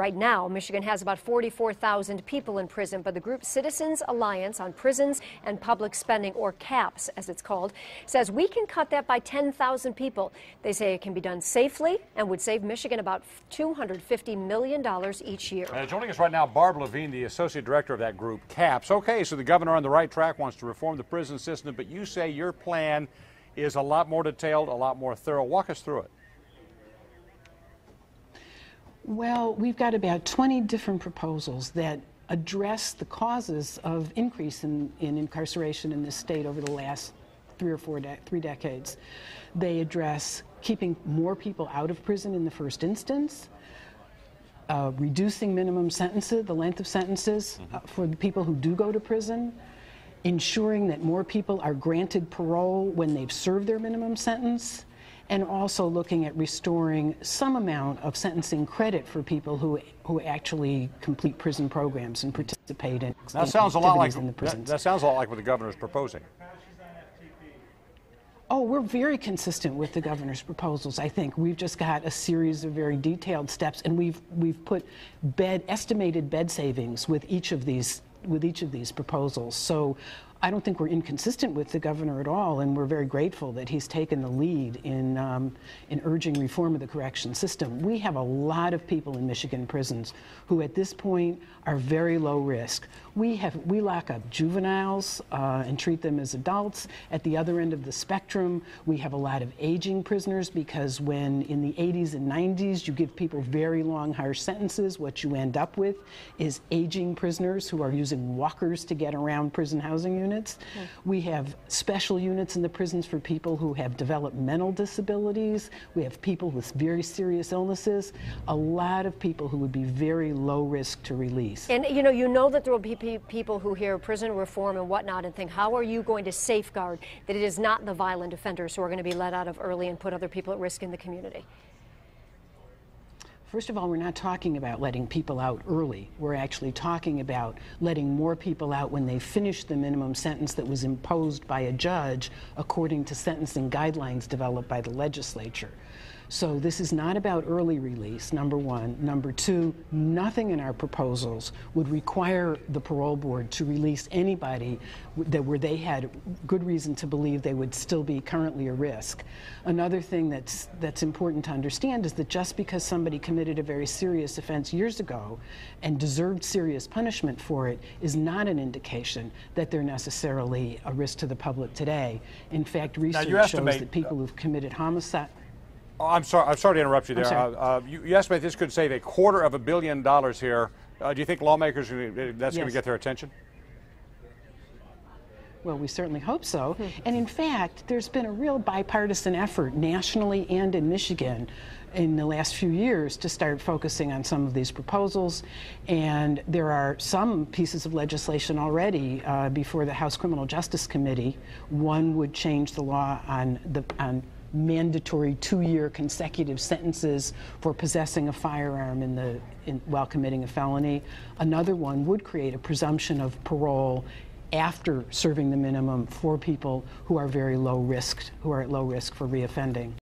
Right now, Michigan has about 44,000 people in prison, but the group Citizens Alliance on Prisons and Public Spending, or CAPS as it's called, says we can cut that by 10,000 people. They say it can be done safely and would save Michigan about $250 million each year. Joining us right now, Barb Levine, the associate director of that group, CAPS. Okay, so the governor on the right track wants to reform the prison system, but you say your plan is a lot more detailed, a lot more thorough. Walk us through it. Well, we've got about 20 different proposals that address the causes of increase in incarceration in this state over the last three decades. They address keeping more people out of prison in the first instance, reducing minimum sentences, the length of sentences for the people who do go to prison, ensuring that more people are granted parole when they've served their minimum sentence, and also looking at restoring some amount of sentencing credit for people who actually complete prison programs and participate in that sounds a lot like in the prisons. That sounds a lot like what the governor's proposing. Oh, we're very consistent with the governor's proposals. I think we've just got a series of very detailed steps, and we've put estimated bed savings with each of these proposals. So I don't think we're inconsistent with the governor at all, and we're very grateful that he's taken the lead in urging reform of the correction system. We have a lot of people in Michigan prisons who at this point are very low risk. We lock up juveniles and treat them as adults. At the other end of the spectrum, we have a lot of aging prisoners, because when in the 80s and 90s you give people very long, harsh sentences, what you end up with is aging prisoners who are using walkers to get around prison housing units. We have special units in the prisons for people who have developmental disabilities. We have people with very serious illnesses. A lot of people who would be very low risk to release. And you know that there will be people who hear prison reform and whatnot and think, how are you going to safeguard that it is not the violent offenders who are going to be let out of early and put other people at risk in the community? First of all, we're not talking about letting people out early. We're actually talking about letting more people out when they finish the minimum sentence that was imposed by a judge according to sentencing guidelines developed by the legislature. So this is not about early release, number one. Number two, nothing in our proposals would require the parole board to release anybody where they had good reason to believe they would still be currently a risk. Another thing that's important to understand is that just because somebody committed a very serious offense years ago and deserved serious punishment for it is not an indication that they're necessarily a risk to the public today. In fact, research shows that people who've committed homicide. Oh, I'm sorry to interrupt you there. You estimate this could save $250 million here. Do you think lawmakers that's going to get their attention? Well, we certainly hope so. And in fact, there's been a real bipartisan effort nationally and in Michigan in the last few years to start focusing on some of these proposals. And there are some pieces of legislation already before the House Criminal Justice Committee. One would change the law on mandatory 2-year consecutive sentences for possessing a firearm while committing a felony. Another one would create a presumption of parole after serving the minimum for people who are very low risk, who are at low risk for reoffending.